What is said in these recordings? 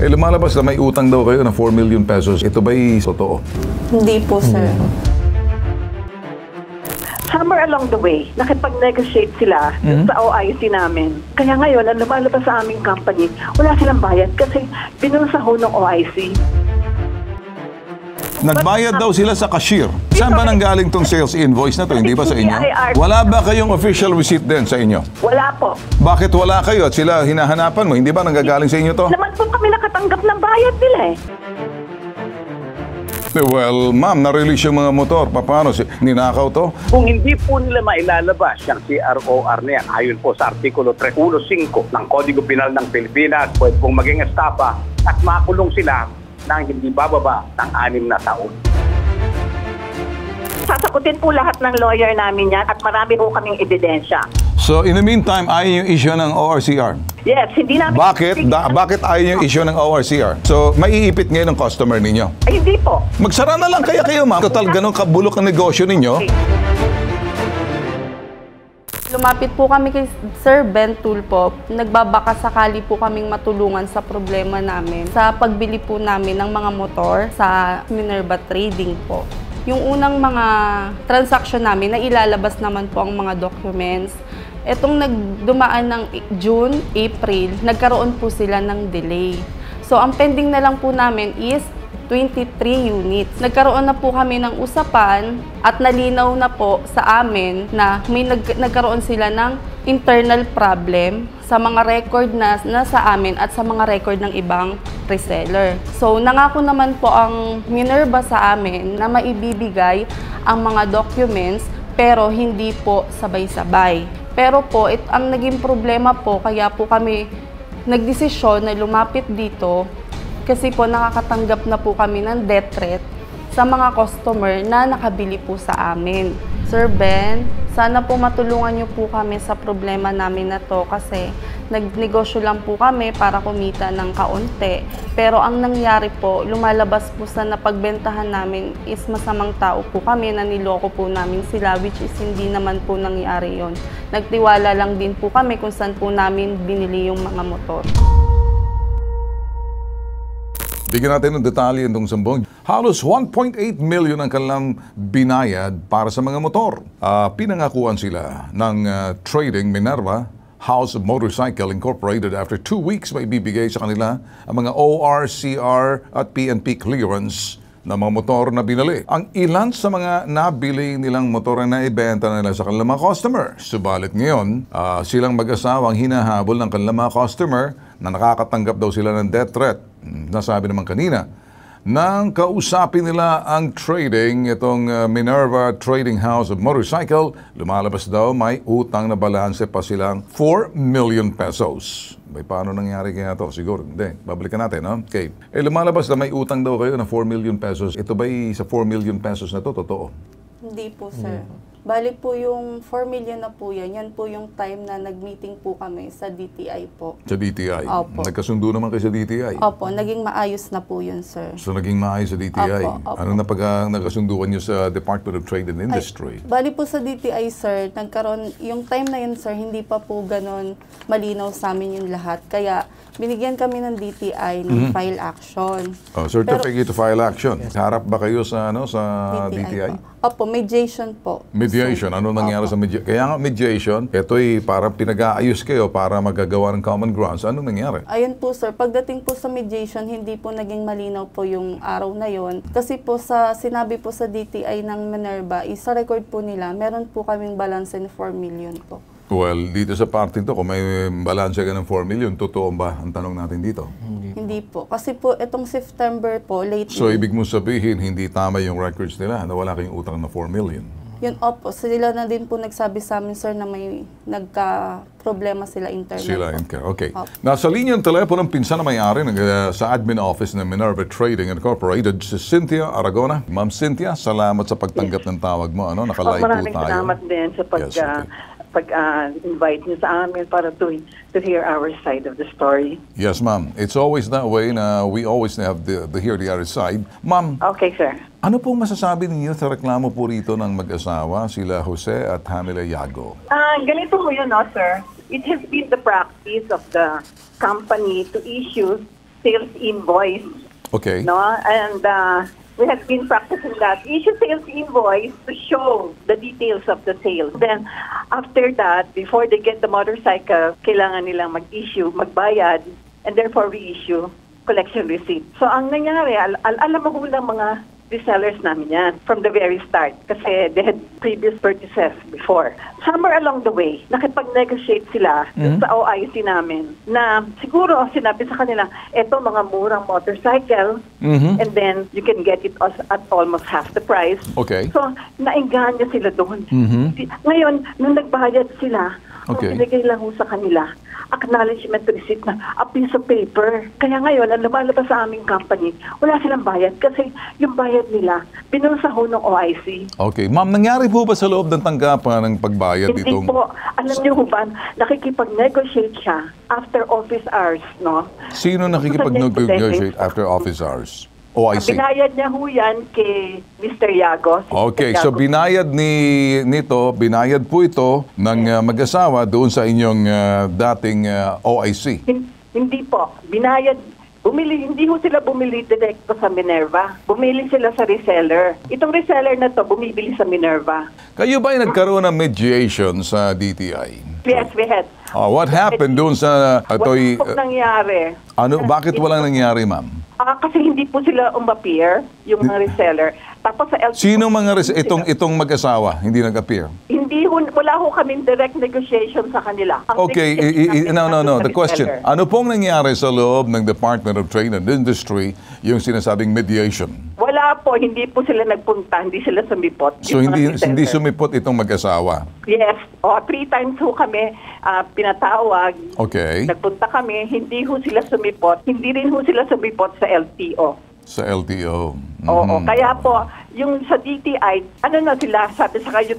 Lumalabas na may utang daw kayo ng 4 million pesos. Ito ba'y totoo? Hindi po, sir. Somewhere along the way, nakipag-negotiate sila sa OIC namin. Kaya ngayon, ang lumalabas sa aming company, wala silang bayad kasi binulsa ho ng OIC. Nagbayad daw sila sa cashier. Saan ba nanggaling tong sales invoice na to? Hindi ba sa inyo? Wala ba kayong official receipt din sa inyo? Wala po. Bakit wala kayo at sila hinahanapan mo? Hindi ba nanggagaling sa inyo to? Naman po kami nakatanggap ng bayad nila eh. Well, ma'am, na-release yung mga motor. Paano? Ninakaw to? Kung hindi po nila mailalabas yung CROR na yan, ayon po sa Artikulo 315 ng Kodigo Penal ng Pilipinas, pwede pong maging estapa at makulong sila ng hindi bababa ng 6 na taon. Sasagutin po lahat ng lawyer namin yan at marami po kaming ebidensya. So, in the meantime, ayaw yung issue ng ORCR. Yes, hindi namin... Bakit ayaw yung issue ng ORCR? So, maiipit ngayon ng customer ninyo? Ay, hindi po. Magsara na lang kaya kayo, ma'am. Total, ganun kabulok ang negosyo ninyo. Lumapit po kami kay Sir Ben Tulpo. Nagbabaka sakali po kaming matulungan sa problema namin sa pagbili po namin ng mga motor sa Minerva Trading po. Yung unang mga transaction namin, na ilalabas naman po ang mga documents. Etong nagdumaan ng June, April, nagkaroon po sila ng delay. So, ang pending na lang po namin is 23 units. Nagkaroon na po kami ng usapan at nalinaw na po sa amin na may nagkaroon sila ng internal problem sa mga record na sa amin at sa mga record ng ibang reseller. So, nangako naman po ang Minerva sa amin na maibibigay ang mga documents pero hindi po sabay-sabay. Pero po, ang naging problema po, kaya po kami nagdesisyon na lumapit dito kasi po nakakatanggap na po kami ng death threat sa mga customer na nakabili po sa amin. Sir Ben, sana po matulungan niyo po kami sa problema namin na to kasi nagnegosyo lang po kami para kumita ng kaunti. Pero ang nangyari po, lumalabas po sa napagbentahan namin is masamang tao po kami, na niloko po namin sila, which is hindi naman po nangyari yon. Nagtiwala lang din po kami kung saan po namin binili yung mga motor. Bigyan natin ng detalye itong sambong. Halos 1.8 million ang kanilang binayad para sa mga motor. Pinangakuan sila ng Trading Minerva House of Motorcycle Incorporated. After 2 weeks, may bibigay sa kanila ang mga ORCR at PNP clearance na mga motor na binili. Ang ilan sa mga nabili nilang motor na ibenta nila sa kanilang mga customer. Subalit ngayon, silang mag-asawang hinahabol ng kanilang mga customer na nakakatanggap daw sila ng death threat. Nasabi naman kanina, nang kausapin nila ang trading, itong Minerva Trading House of Motorcycle, lumalabas daw may utang na balanse pa silang 4 million pesos. May paano nangyari kaya ito? Siguro, hindi. Babalikan natin, no? Okay. Lumalabas na may utang daw kayo na 4 million pesos. Ito ba'y sa 4 million pesos na to totoo? Hindi po, sir. Bali po yung 4 million na po yan po yung time na nag-meeting po kami sa DTI po. Sa DTI? Opo. Nagkasundo naman kayo sa DTI? Opo, naging maayos na po yun, sir. So naging maayos sa DTI? Opo. Anong nagkasunduan nyo sa Department of Trade and Industry? Bali po sa DTI, sir, nagkaroon, yung time na yun, sir, hindi pa po ganon malinaw sa amin yung lahat. Kaya binigyan kami ng DTI ng file action. Certificate to file action. Harap ba kayo sa DTI? Opo, mediation po. Mediation. Ano nangyari sa mediation? Kaya nga mediation, ito'y parang pinag-aayos kayo para magagawa ng common grounds. Ano nangyari? Ayun po, sir. Pagdating po sa mediation, hindi po naging malinaw po yung araw na yon. Kasi po sinabi po sa DTI ng Minerva, sa record po nila, meron po kaming balance in 4 million po. Well, dito sa parting to, kung may balanse ka ng 4 million, totoo ba ang tanong natin dito? Hindi po. Kasi po, itong September po, lately. So, ibig mo sabihin, hindi tama yung records nila na wala kayong utang na 4 million? Yun, opo. Sila na din po nagsabi sa amin, sir, na may nagka-problema sila internal. Sila internal. Okay. Nasa linya ng telepono ng pinsan na may-ari sa admin office ng Minerva Trading Incorporated, si Cynthia Aragona. Ma'am Cynthia, salamat sa pagtanggap ng tawag mo. Nakalive po tayo. Maraming salamat din sa pag-invite niyo sa amin para to hear our side of the story. Yes, ma'am. It's always that way na we always have to hear the other side. Ma'am, okay, sir. Ano pong masasabi ninyo sa reklamo po rito ng mag-asawa, sila Jose at Hamila Yago? Ganito po yun, sir. It has been the practice of the company to issue sales invoice. Okay. No? And we have been practicing that. Issue sales invoice to show the details of the sale. Then, after that, before they get the motorcycle, kailangan nilang mag-issue, magbayad, and therefore reissue collection receipt. So, ang nangyari, alam mo ng mga resellers namin yan from the very start kasi they had previous purchases before. Somewhere along the way, nakipag-negotiate sila sa OIC namin na siguro sinabi sa kanila, eto mga murang motorcycle and then you can get it at almost half the price. Okay. So, nainganyo sila doon. Ngayon, nung nagbayad sila, Okay. binigay lang ho sa kanila acknowledgement receipt na a piece of paper. Kaya ngayon, ang lumalabas sa aming company, wala silang bayad kasi yung bayad nila, binulsa ho ng OIC. Okay. Ma'am, nangyari po ba sa loob ng tanggapan ng pagbayad Hindi ditong... po. Alam niyo ho ba, nakikipag-negotiate siya after office hours, no? Sino nakikipag-negotiate after office hours? OIC. Binayad niya ho yan kay Mr. Yago. Si Okay, Mr. so Yago. binayad po ito ng mag-asawa doon sa inyong dating OIC. Hindi po. Hindi ho sila bumili direkto sa Minerva. Bumili sila sa reseller. Itong reseller na to, bumibili sa Minerva. Kayo ba ay nagkaroon ng mediation sa DTI? Yes, we had. What happened doon sa... Wala po nangyari. Bakit walang nangyari, ma'am? Kasi hindi po sila umappear, yung mga reseller. Tapos sa LTO... Sino mga itong mag-asawa hindi nag-appear? Wala ho kaming direct negotiation sa kanila. Ang Okay, negotiation namin no. sa The question, reseller. ano pong nangyari sa loob ng Department of Trade and Industry yung sinasabing mediation? Wala po, hindi po sila nagpunta, hindi sila sumipot. So yung mga hindi reseller. sumipot itong mag-asawa? Yes. 3 times ho kami pinatawag. Okay. Nagpunta kami, hindi ho sila sumipot. Hindi rin ho sila sumipot sa LTO. Sa LTO. Oo, kaya po, yung sa DTI, sila, sabi sa you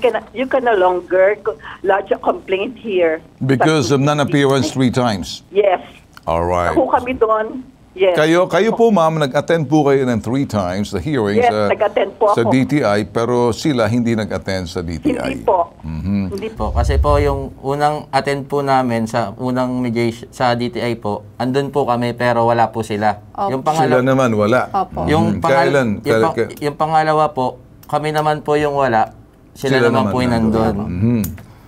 can no longer lodge a complaint here. Because of non-appearance 3 times. Yes. All right. Ako kami doon. Yes. Kayo po ma'am, nag-attend po kayo ng 3 times the hearings Yes, nag-attend po sa ako. DTI, pero sila hindi nag-attend sa DTI. Hindi po. Hindi po. Po, kasi po yung unang attend po namin sa unang mediation sa DTI po, andun po kami pero wala po sila. Opo. Yung Sila naman wala. Opo. yung Kailan? yung pangalawa po, kami naman po yung wala. Sila naman po yung nandun.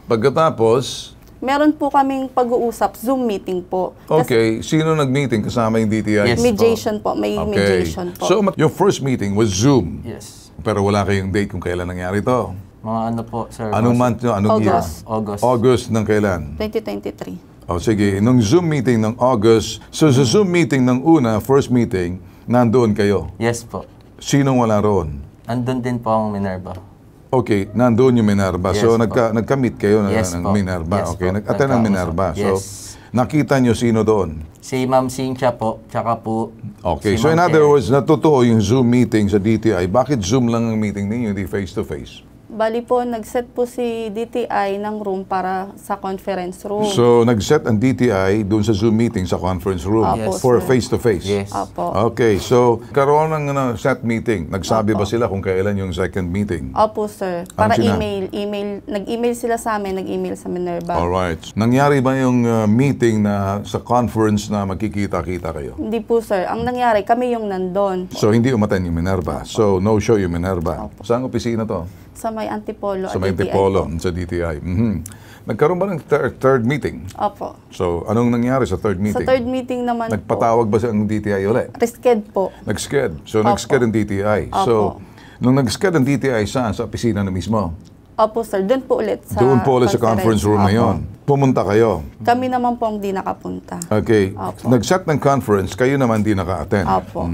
Pagkatapos, Meron po kaming pag-uusap, Zoom meeting po. okay, sino nag-meeting kasama yung DTI? Yes. Mediation po, may Okay. mediation po. So, your first meeting was Zoom. Yes. Pero wala kayong date kung kailan nangyari to. Mga ano po, sir. Anong month nyo? Anong August. year? August. August ng kailan? 2023. O sige, nung Zoom meeting ng August, so sa Zoom meeting ng first meeting, nandoon kayo. Yes po. Sinong wala roon? Andun din po ang Minerva. Okay, nandoon yung Minerva. Yes so, po. nagka-meet kayo Yes ng po. Minerva. Yes Okay, po. nag-attend ng Minerva. So, Yes. nakita nyo sino doon? Si Ma'am Cynthia po, tsaka po Okay, si so in Ma'am other Terry. words, natutuo yung Zoom meeting sa DTI. Bakit Zoom lang ang meeting ninyo, hindi face-to-face? Bali po, nag-set po si DTI ng room para sa conference room. So, nag-set ang DTI doon sa Zoom meeting sa conference room Apo, for sir. face-to-face? Yes. Opo. Okay, so karoon ng set meeting. Nagsabi ba sila kung kailan yung second meeting? Opo, sir. Para sinabi? nag-email sila sa amin, nag-email sa Minerva. Alright. Nangyari ba yung meeting na sa conference na magkikita-kita kayo? Hindi po, sir. Ang nangyari, kami yung nandun. So, hindi umaten yung Minerva. So, no-show yung Minerva. Saan opisina to? Sa may Antipolo. Sa may DTI Antipolo, po. sa DTI. Nagkaroon ba ng third meeting? Opo. So, anong nangyari sa third meeting? Sa third meeting naman Nagpatawag ba sa ang DTI ulit? po, risked po. Nag-sked. So, Opo. nag-sked ang DTI. So, nung nag-sked ang DTI, saan? Sa opisina na mismo? Opo, sir. Doon po ulit sa Doon po ulit sa conference room na Opo. yon. Pumunta kayo. Kami naman po ang di nakapunta. Okay. Opo. Nag-set ng conference, kayo naman di naka-attend. Opo.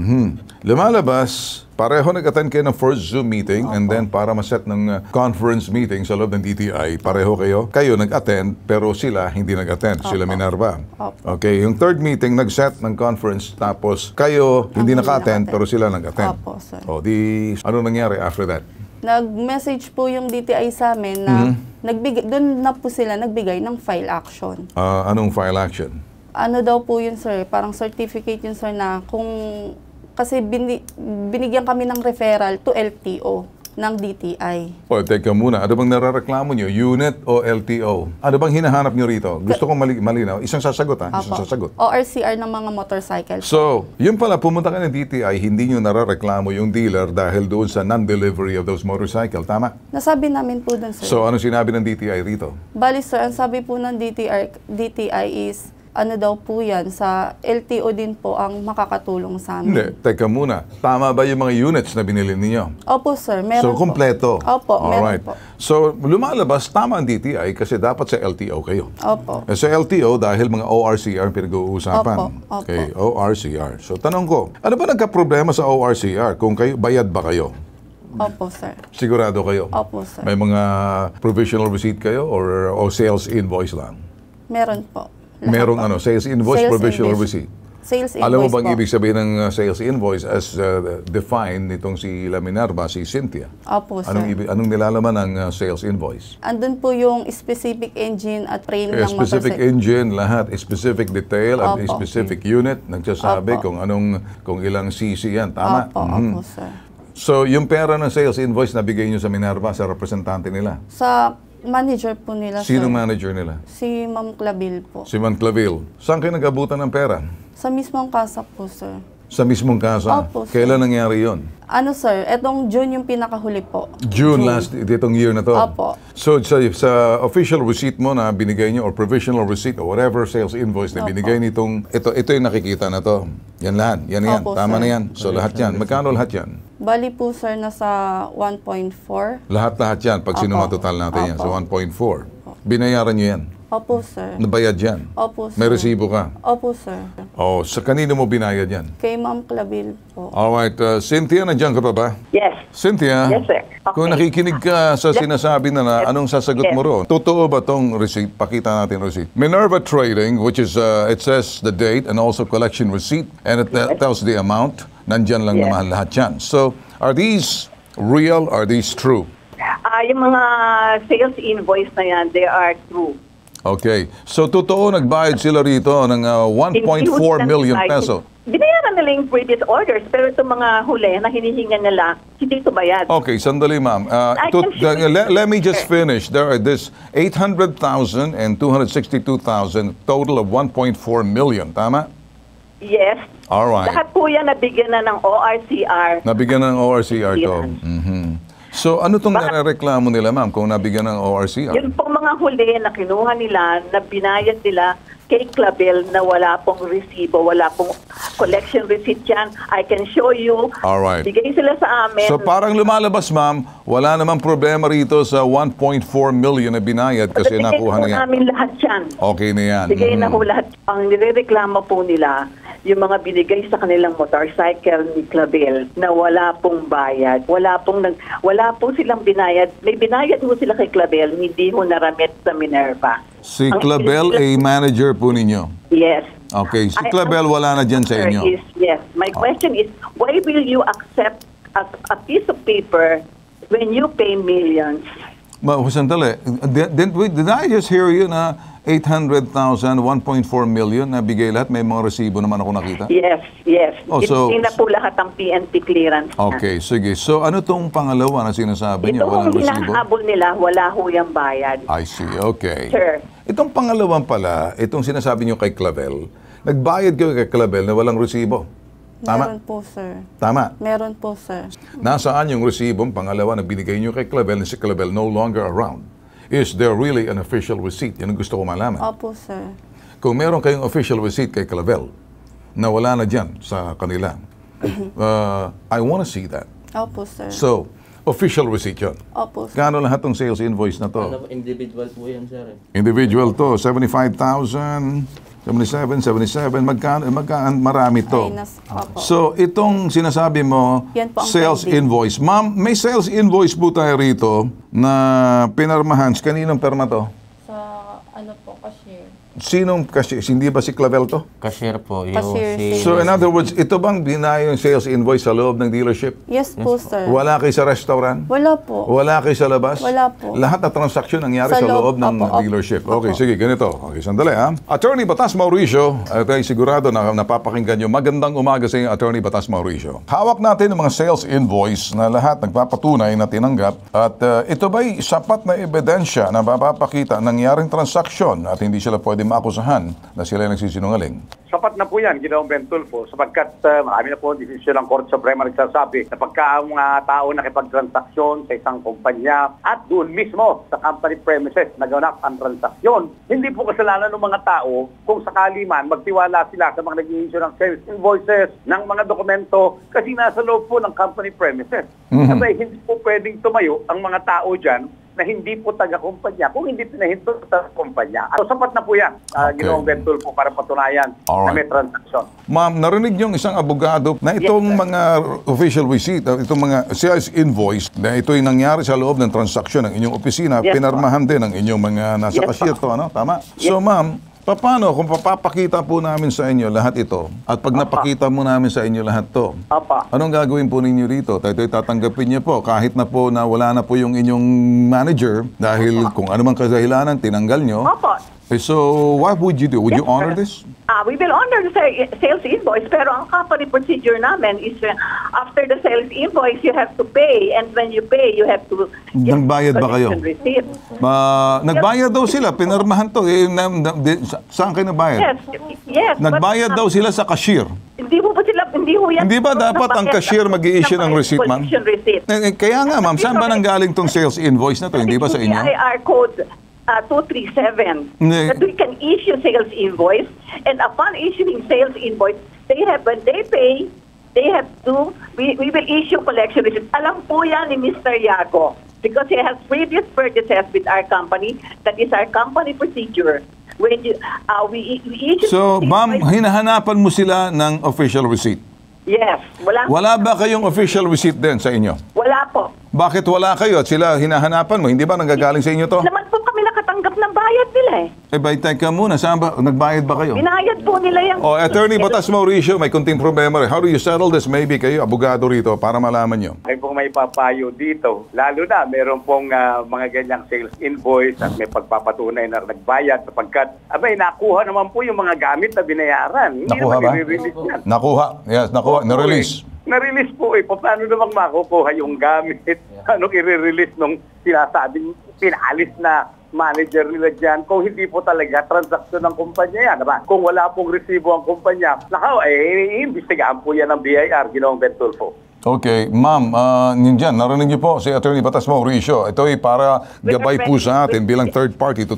Lumalabas, pareho nag-attend kayo ng first Zoom meeting and then para ma-set ng conference meeting sa loob ng DTI, pareho kayo. Kayo nag-attend pero sila hindi nag-attend. Sila Minerva. Opo. Okay. Yung third meeting, nag-set ng conference tapos kayo hindi Ang hindi naka-attend naka-attend. pero sila nag-attend. Opo, sir. O di, ano nangyari after that? Nag-message po yung DTI sa amin na doon na po sila nagbigay ng file action. Anong file action? Ano daw po yun, sir? Parang certificate yun, sir, na kung... Kasi binigyan kami ng referral to LTO. ng DTI. O, teka muna. Ano bang narareklamo nyo? Unit o LTO? Ano bang hinahanap nyo rito? Gusto kong malinaw. Isang sasagot, ha? Isang Opo. sasagot. ORCR ng mga motorcycle. So, yun pala, pumunta ka ng DTI, hindi nyo narareklamo yung dealer dahil doon sa non-delivery of those motorcycle. Tama? Nasabi namin po dun, sir. So, ano sinabi ng DTI rito? Bali, sir, ang sabi po ng DTI is, ano daw po yan, sa LTO din po ang makakatulong sa amin. Hindi, teka muna. Tama ba yung mga units na binili ninyo? Opo, sir. Meron So, kompleto? Po. Opo, meron Alright. po. So, lumalabas, tama ang DTI kasi dapat sa LTO kayo. Opo. Sa LTO, dahil mga ORCR ang pinag-uusapan. Opo, opo. Okay, ORCR. So, tanong ko, ano ba nagka-problema sa ORCR? Kung kayo, bayad ba kayo? Opo, sir. Sigurado kayo? Opo, sir. May mga provisional receipt kayo or sales invoice lang? Meron po. Lahat Merong po. sales invoice, Sales provisional invoice. receipt. Sales invoice Alam mo bang po. ibig sabihin ng sales invoice as defined nitong si La Minerva, si Cynthia? Opo, sir. Anong nilalaman ng sales invoice? Andun po yung specific engine at frame ng Specific motorcycle. engine, lahat, specific detail, at Opo. specific unit, nagsasabi Opo. kung ilang cc yan, tama? Opo, Mhm. opo, sir. So, yung pera ng sales invoice na bigay nyo sa Minerva, sa representante nila, Sa manager po nila, sino sir. manager nila? Si Ma'am Clabil po. Si Man Claville. Saan kayo nag-abutan ng pera? Sa mismong kasa po, sir. Sa mismong casa? Opo, sir. Kailan nangyari yon? Ano, sir? Etong June yung pinakahuli po. June last, itong year na to? Opo. So, sa official receipt mo na binigay nyo or provisional receipt or whatever sales invoice na Opo. binigay nitong, ito yung nakikita na to. Yan lahat. Yan. Opo, Tama sir. na yan. So, lahat yan. Magkano lahat yan? Bali po, sir, nasa 1.4. Lahat yan. Pag Opo. sinumatotal natin yan. So, Opo. 1.4. Binayaran nyo yan. Opo, sir. Nabayad yan. Opo, sir. May resibo ka. Opo, sir. Oh, sa kanino mo binayad yan? Kay Ma'am Clabil po. Alright. Cynthia, nandiyan ka pa ba? Yes. Cynthia, Yes, sir. Okay. kung nakikinig ka sa sinasabi na anong sasagot Yes. mo ron? Totoo ba tong receipt? Pakita natin receipt. Minerva Trading, which is, it says the date and also collection receipt, and it tells the amount. Nandyan lang Yes. naman lahat yan. So, are these real? Are these true? Yung mga sales invoice na yan, they are true. Okay. So, totoo nagbayad sila rito ng 1.4 million peso. Binayaran nila yung previous orders, pero itong mga huli na hinihinga nila, hindi ito bayad. Okay, sandali ma'am. Let me just finish. There are this 800,000 and 262,000, total of 1.4 million. Tama? Yes. All right. Lahat po yan nabigyan na ng ORCR. Nabigyan ng ORCR to. Mhm. So ano tong narereklamo nila ma'am kung nabigyan ng ORCR? Yun po mga huli na kinuha nila, na binayad nila kay Clavel na wala pong resibo, wala pong collection receipt yan. I can show you. Alright. Bigay sila sa amin. So parang lumalabas ma'am, wala namang problema rito sa 1.4 million na binayad kasi Bigay nakuha po na yan. namin lahat yan. Okay na yan. Bigay na Mhm. po lahat. Ang nirereklamo po nila, yung mga binigay sa kanilang motorcycle ni Clavel na wala pong bayad. Wala po silang binayad. May binayad po sila kay Clavel, hindi ho naramit sa Minerva. Si Ang Clavel, a manager po ninyo. Yes. Okay, si Clavel wala na dyan sa inyo. Yes. My question is, why will you accept a piece of paper when you pay millions? Sandali, did I just hear you na 800,000, 1.4 million na bigay lahat? May mga resibo naman ako nakita? Yes. Oh, so- Hindi na po lahat ang PNP clearance na. Okay, sige. So ano tong pangalawa na sinasabi niyo? Ito Walang kung resibo? hinahabol nila, wala ho yung bayad. I see, okay. Sir. Itong pangalawang pala, itong sinasabi niyo kay Clavel, nagbayad kayo kay Clavel na walang resibo. Tama? Meron po, sir. Tama. Meron po, sir. Nasaan yung resibong pangalawa na binigay niyo kay Clavel na si Clavel no longer around? Is there really an official receipt? Yan ang gusto ko malaman. Opo, sir. Kung meron kayong official receipt kay Clavel na wala na dyan sa kanila, I want to see that. Opo, sir. So, official receipt yun. Opo, sir. Kano lahat ng sales invoice na to? Individual po yan, sir. Individual to, 75,000, 77, magkano, marami to. Opo. So, itong sinasabi mo, Yan po ang sales pending. invoice. Ma'am, may sales invoice po tayo rito na pinarmahan. Kaninong perma to? Sa ano po, cashier. Sinong cashier? Hindi ba si Clavel to? Cashier po. Cashier, si... So in other words, ito bang binaya yung sales invoice sa loob ng dealership? Yes po, sir. Wala kayo sa restaurant? Wala po. Wala kayo sa labas? Wala po. Lahat na transaksyon nangyari sa Sa loob loob, ng opo, dealership. opo. Okay, sige, ganito. Okay, sandali ha. Attorney Batas Mauricio, ay sigurado na napapakinggan nyo. Magandang umaga sa inyo, Attorney Batas Mauricio. Hawak natin ang mga sales invoice na lahat nagpapatunay na tinanggap. At ito ba'y sapat na ebidensya na mapapakita nangyaring transaksyon at hindi sila pwede maakusahan na sila ay nagsisinungaling? Sapat na po yan, Ginoong Ben Tulfo, sapagkat marami na po desisyon ng Korte Suprema nagsasabi na pagka ang mga tao nakipagtransaksyon sa isang kumpanya at doon mismo sa company premises naganap ang transaksyon, hindi po kasalanan ng mga tao kung sakali man magtiwala sila sa mga nag-i-issue ng sales invoices, ng mga dokumento kasi nasa loob po ng company premises. Kasi hindi po pwedeng tumayo ang mga tao dyan na hindi po taga-kumpanya kung hindi pinahinto sa kumpanya. So, sapat na po yan, Ginoong Ben Tulfo, para patunayan na may transaksyon. Ma'am, narinig yung isang abogado na itong mga official receipt, itong mga sales invoice, na ito'y nangyari sa loob ng transaksyon ng inyong opisina, Yes, pinarmahan din ng inyong mga nasa Yes, cashier to, ano? Tama? So, ma'am, paano kung papapakita po namin sa inyo lahat ito at pag napakita mo namin sa inyo lahat to, Apa. anong gagawin po ninyo dito? Ito'y tatanggapin niyo po kahit na po na wala na po yung inyong manager dahil kung ano mang kadahilanan, tinanggal nyo. Opo. So, what would you do? Would you Yes, honor sir. this? We will honor the sales invoice, pero ang company procedure namin is after the sales invoice, you have to pay, and when you pay, you have to Nagbayad ba kayo? collection receipt. Nagbayad daw sila, pinarmahan to. Saan kayo nagbayad? Yes, yes. Nagbayad daw sila sa cashier. Hindi po ba sila, hindi ho yan. Hindi ba dapat ang cashier mag-i-issue ng receipt, ma'am? Collection receipt. Kaya nga, ma'am, saan ba nanggaling tong sales invoice na to? Hindi ba sa inyo? PIR code 237 Hindi. that we can issue sales invoice, and upon issuing sales invoice, when they pay, they have to, we will issue collection receipt. Alam po yan ni Mr. Yago because he has previous purchases with our company. That is our company procedure. When you, we issue So, ma'am, invoice- hinahanapan mo sila ng official receipt. Yes, Wala ba kayong official receipt din sa inyo? Wala po. Bakit wala kayo at sila hinahanapan mo? Hindi ba nanggagaling sa inyo to? Naman po kami nakatanggap ng bayad nila eh. Teka muna, saan ba? Nagbayad ba kayo? Binayad po nila yung... Attorney Batas Mauricio, may kunting problema rin. How do you settle this? Maybe kayo, abogado rito, para malaman nyo. Ay pong may papayo dito. Lalo na, meron pong mga ganyang sales invoice at may pagpapatunay na nagbayad sapagkat, nakuha naman po yung mga gamit na binayaran. Hindi Nakuha naman ba? i-release yan. Nakuha. Yes, nakuha. Na-release. Na-release po eh. Paano namang makukuha yung gamit? Anong i-release nung sinasabing pinalis na manager nila dyan kung hindi po talaga transaksyon ng kumpanya yan. Diba? Kung wala pong resibo ang kumpanya, iimbestigahan po yan ng BIR, Ginoong Ben Tulfo. Okay, ma'am, yun dyan, narinig niyo po si Attorney Batas Mauricio. Ito ay para gabay po sa atin bilang third party to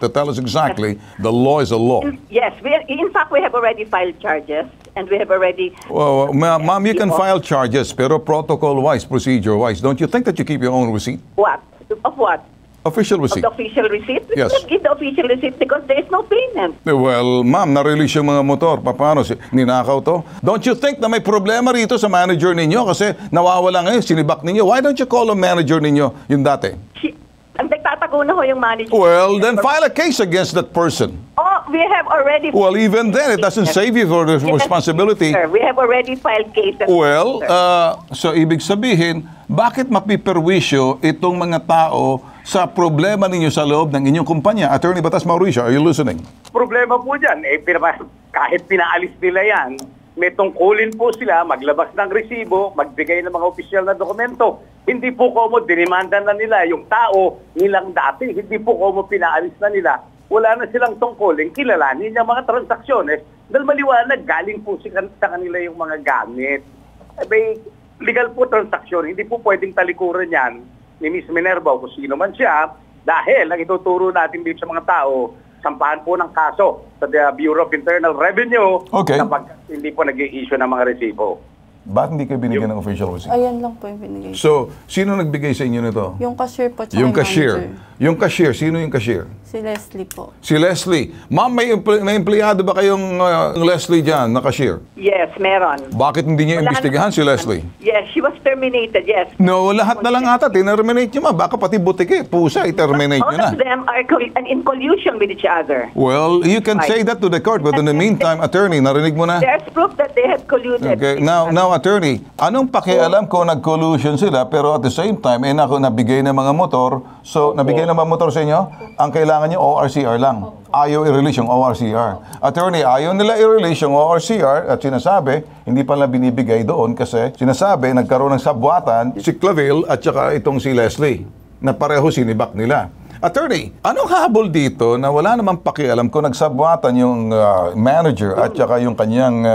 tell us exactly the law is a law. Yes, in fact, we have already filed charges and we have already... Well, ma'am, you can file charges, pero protocol-wise, procedure-wise, don't you think that you keep your own receipt? What? Of what? Official Of receipt. the official receipt? We Yes. cannot give the official receipt because there is no payment. Well, ma'am, na-release yung mga motor. Paano? Ninakaw to? Don't you think na may problema rito sa manager ninyo? Kasi nawawala ngayon, sinibak ninyo. Why don't you call a manager ninyo yung dati? Ang nagtatago na ho yung manager. Well, then file a case against that person. Oh, we have already... Well, even then, it doesn't save you for the Yes, responsibility. sir, we have already filed cases. Well, sir. so ibig sabihin, bakit mapiperwisyo itong mga tao sa problema ninyo sa loob ng inyong kumpanya? Attorney Batas Mauricio, are you listening? Problema po dyan, kahit pinaalis nila yan, may tungkulin po sila maglabas ng resibo, magbigay ng mga opisyal na dokumento. Hindi po komo dinimanda na nila yung tao nilang dati. Hindi po komo pinaalis na nila. Wala na silang tungkulin, kilalanin yung mga transaksyones dahil maliwanag galing po sa kanila yung mga gamit. Legal po transaksyon, hindi po pwedeng talikuran yan ni Ms. Minerva o kung sino man siya dahil ang ituturo natin dito sa mga tao, sampahan po ng kaso sa Bureau of Internal Revenue Okay. kapag hindi po nag-i-issue ng mga resibo. Ba't hindi kayo binigyan ng official receipt? Ayan lang po yung binigay. So, sino nagbigay sa inyo nito? Yung cashier po, tsaka Yung yung cashier. manager. Yung cashier, sino yung cashier? Si Leslie po. Si Leslie. Ma'am, may empleyado ba kayong Leslie dyan na cashier? Yes, meron. Bakit hindi niyo Wala imbestigahan si Leslie? Yes, she was terminated, yes. No, lahat na lang ata, tinerminate nyo, ma'am. Baka pati butike, pusa, i-terminate nyo All na. of them are in collusion with each other. Well, you can say that to the court, but in the meantime, attorney, narinig mo na? There's proof that they have colluded. Okay, now attorney, anong pakialam ko nag-collusion sila pero at the same time, nabigay ng mga motor. So, nabigay ng mga motor sa inyo? Ang kailangan nyo, ORCR lang. Ayaw i-release yung ORCR. Attorney, ayaw nila i-release yung ORCR at sinasabi, hindi pala binibigay doon kasi sinasabi, nagkaroon ng sabwatan si Claville at saka itong si Leslie na pareho sinibak nila. Attorney, anong habol dito na wala namang pakialam kung nagsabwatan yung manager at saka yung kanyang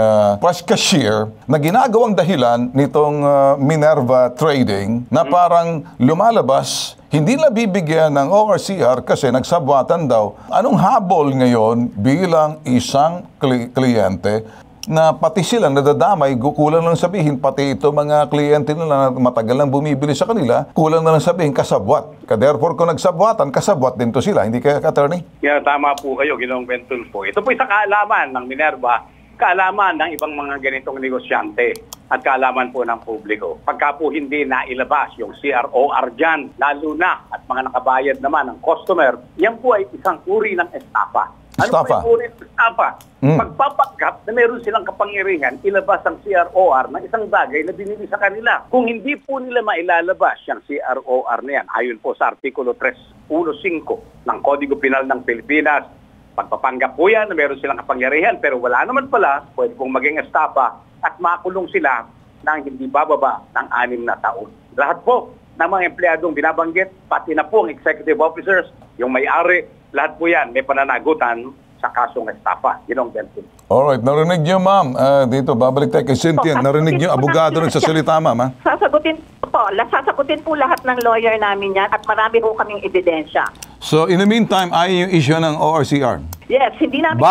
cashier na ginagawang dahilan nitong Minerva Trading na parang lumalabas, hindi na bibigyan ng ORCR kasi nagsabwatan daw. Anong habol ngayon bilang isang kliyente na pati sila nadadamay, kulang lang sabihin, pati ito mga kliyente nila na matagal lang bumibili sa kanila, kulang na lang sabihin, kasabwat. Therefore, kung nagsabwatan, kasabwat din to sila. Hindi kaya, attorney? Yeah, tama po kayo, Ginoong Bentulfo. Ito po isang kaalaman ng Minerva, kaalaman ng ibang mga ganitong negosyante at kaalaman po ng publiko. Pagka po hindi nailabas yung CROR dyan, lalo na at mga nakabayad naman ng customer, yan po ay isang uri ng estafa. Ano Estafa? po yung uri ng estafa? Pagpapagkap na meron silang kapangyarihan, ilabas ang CROR ng isang bagay na binili sa kanila. Kung hindi po nila mailalabas yung CROR na yan, ayon po sa Artikulo 315 ng Kodigo Penal ng Pilipinas, pagpapanggap po yan na meron silang kapangyarihan pero wala naman pala, pwede pong maging estafa at makulong sila ng hindi bababa ng 6 na taon. Lahat po ng mga empleyadong binabanggit, pati na po ang executive officers, yung may-ari, lahat po yan may pananagutan sa kasong estafa. Ginong Benton. Alright, narinig niyo, ma'am. Dito, babalik tayo kay Cynthia. Narinig niyo, abogado rin sa salita, ma'am, ha? Sasagutin po lahat ng lawyer namin yan at marami po kaming ebidensya. So, in the meantime, ayaw yung issue ng ORCR. Yes, hindi namin...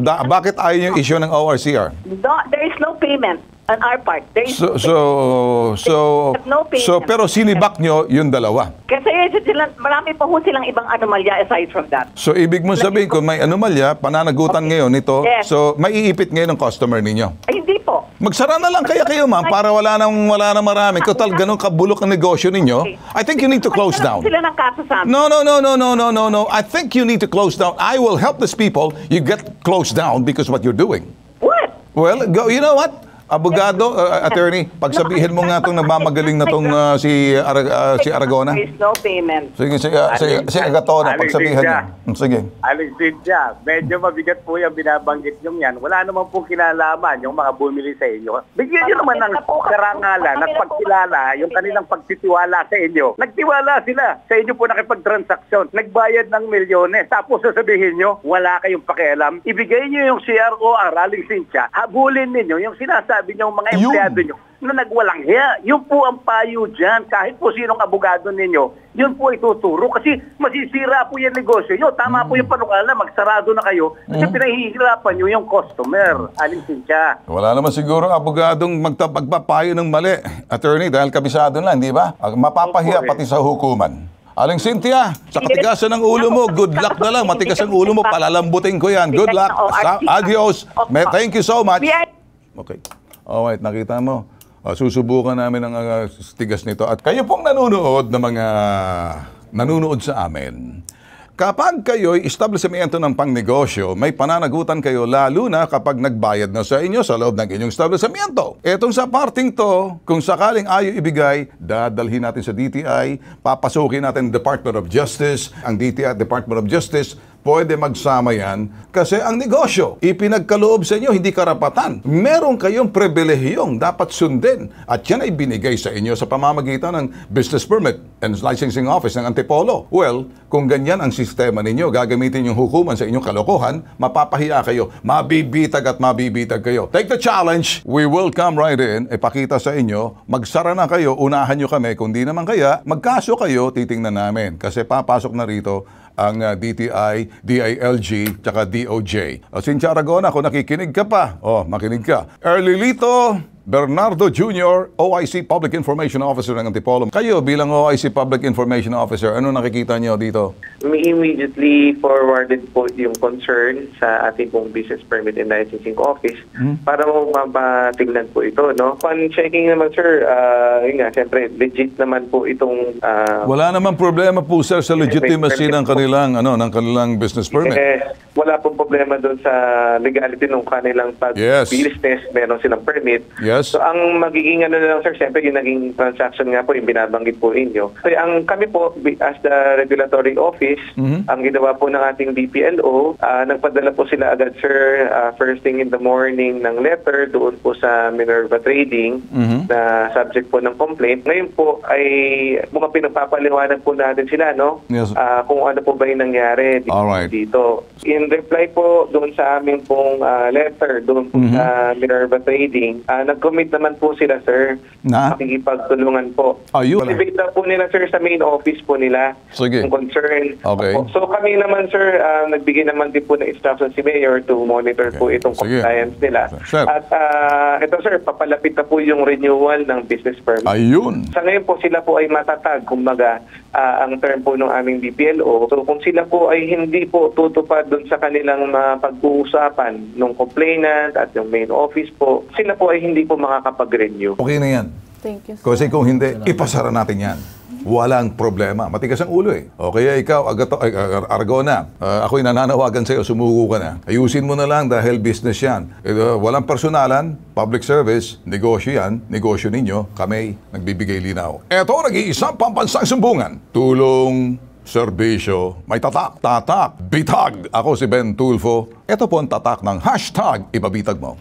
Bakit ayaw yung issue ng ORCR? No, there is no payment on our part. There is pero sinibak nyo yung dalawa. Kasi marami pa ho silang ibang anomalya aside from that. So, ibig mo sabihin, kung may anomalya, pananagutan ngayon nito, Yes. so maiipit ngayon ng customer ninyo. Ay, hindi po. Magsara na lang kaya kayo, ma'am, para wala na marami. Total, ganun kabulok ang negosyo ninyo. I think you need to close down. Sila ng kaso sa amin. No. I think you need to close down. I will help these people. You get closed down because what you're doing. What? Well, you know what? Abogado, attorney, pagsabihin mo nga itong nagmamagaling na itong si Aragona. There is no payment. Si Agatona, pagsabihin niyo. Sige. Aling Cynthia, medyo mabigat po yung binabanggit nyo yan. Wala naman po kinalaman yung mga bumili sa inyo. Bigyan nyo naman ng karangalan at pagkilala, yung kanilang pagtitiwala sa inyo. Nagtiwala sila. Sa inyo po nakipagtransaksyon. Nagbayad ng milyones. Tapos sasabihin nyo, wala kayong pakialam. Ibigay nyo yung CROR, Aling Cynthia. Habulin ninyo yung sinasabi nyo mga empleyado nyo na nagwalang hiya. Yun po ang payo dyan. Kahit po sinong abogado ninyo, yun po ituturo. Kasi masisira po yung negosyo nyo. Tama po yung panukala, magsarado na kayo. Kasi pinahihirapan nyo yung customer. Aling Cynthia. Wala naman siguro abogadong magpapayo ng mali, attorney, dahil kabisado na, hindi ba? Mapapahiya pati sa hukuman. Aling Cynthia, sa katigasan ng ulo mo, good luck na lang. Matigas ang ulo mo, palalambutin ko yan. Good luck. Adios. Thank you so much. Okay. Alright, nakita mo. Susubukan namin ang tigas nito. At kayo pong nanonood na mga nanonood sa amin. Kapag kayo'y establishmento ng pangnegosyo, may pananagutan kayo lalo na kapag nagbayad na sa inyo sa loob ng inyong establishmento. Etong sa parting to, kung sakaling ayaw ibigay, dadalhin natin sa DTI, papasukin natin Department of Justice, ang DTI at Department of Justice, pwede magsama yan kasi ang negosyo, ipinagkaloob sa inyo, hindi karapatan. Meron kayong pribilehiyong dapat sundin at yan ay binigay sa inyo sa pamamagitan ng Business Permit and Licensing Office ng Antipolo. Well, kung ganyan ang sistema ninyo, gagamitin yung hukuman sa inyong kalokohan, mapapahiya kayo, mabibitag at mabibitag kayo. Take the challenge. We will come right in, ipakita sa inyo, magsara na kayo, unahan nyo kami. Kung di naman kaya, magkaso kayo, titingnan namin. Kasi papasok na rito ang DTI, DILG, tsaka DOJ. Cynthia Aragona, kung nakikinig ka pa, makinig ka. Early Lito, Bernardo Jr., OIC Public Information Officer ng Antipolo. Kayo bilang OIC Public Information Officer, ano nakikita niyo dito? We immediately forwarded po yung concern sa ating pong Business Permit and Licensing Office para mapatignan po ito, no? Upon checking naman, sir, yun nga, siyempre, legit naman po itong... Wala namang problema po sir sa legitimacy ng kanilang business permit. Wala pong problema doon sa legality ng kanilang pag-business, meron silang permit. Yes. So ang magiging ano na lang, sir, siyempre yung naging transaction nga po, yung binabanggit po inyo. So kami po, as the regulatory office, ang ginawa po ng ating DPLO, nagpadala po sila agad, sir, first thing in the morning ng letter doon po sa Minerva Trading na subject po ng complaint. Ngayon po ay mga pinagpapaliwanag po natin sila, no? Yes. Kung ano po ba yung nangyari dito. In reply po doon sa aming pong letter doon po sa Minerva Trading, nag-commit naman po sila, sir, na makikipagtulungan po. Ayun. Activate na po nila, sir, sa main office po nila. Sige. Yung concern. Okay. So kami naman, sir, nagbigay naman din po ng instruction si Mayor to monitor po itong Sige. compliance nila. Sir. At ito, sir, papalapit na po yung renewal ng business permit. Ayun. Sa ngayon po sila po ay matatag, kumbaga, ang term po ng aming DPLO. So kung sila po ay hindi po tutupad doon sa kanilang pag-uusapan ng complainant at yung main office po, sila po ay hindi po makakapag-renew. Okay na yan. Thank you, sir. Kasi kung hindi, ipasara natin yan. Walang problema. Matigas ang ulo eh. O kaya ikaw, Argona, ako'y nananawagan sa'yo, sumuko ka na. Ayusin mo na lang dahil business yan. Walang personalan, public service, negosyo yan, negosyo ninyo, kami nagbibigay linaw. Eto, nag-iisang pambansang sumbungan. Tulong, serbisyo, may tatak, bitag. Ako si Ben Tulfo. Ito po ang tatak ng hashtag Ibabitag Mo.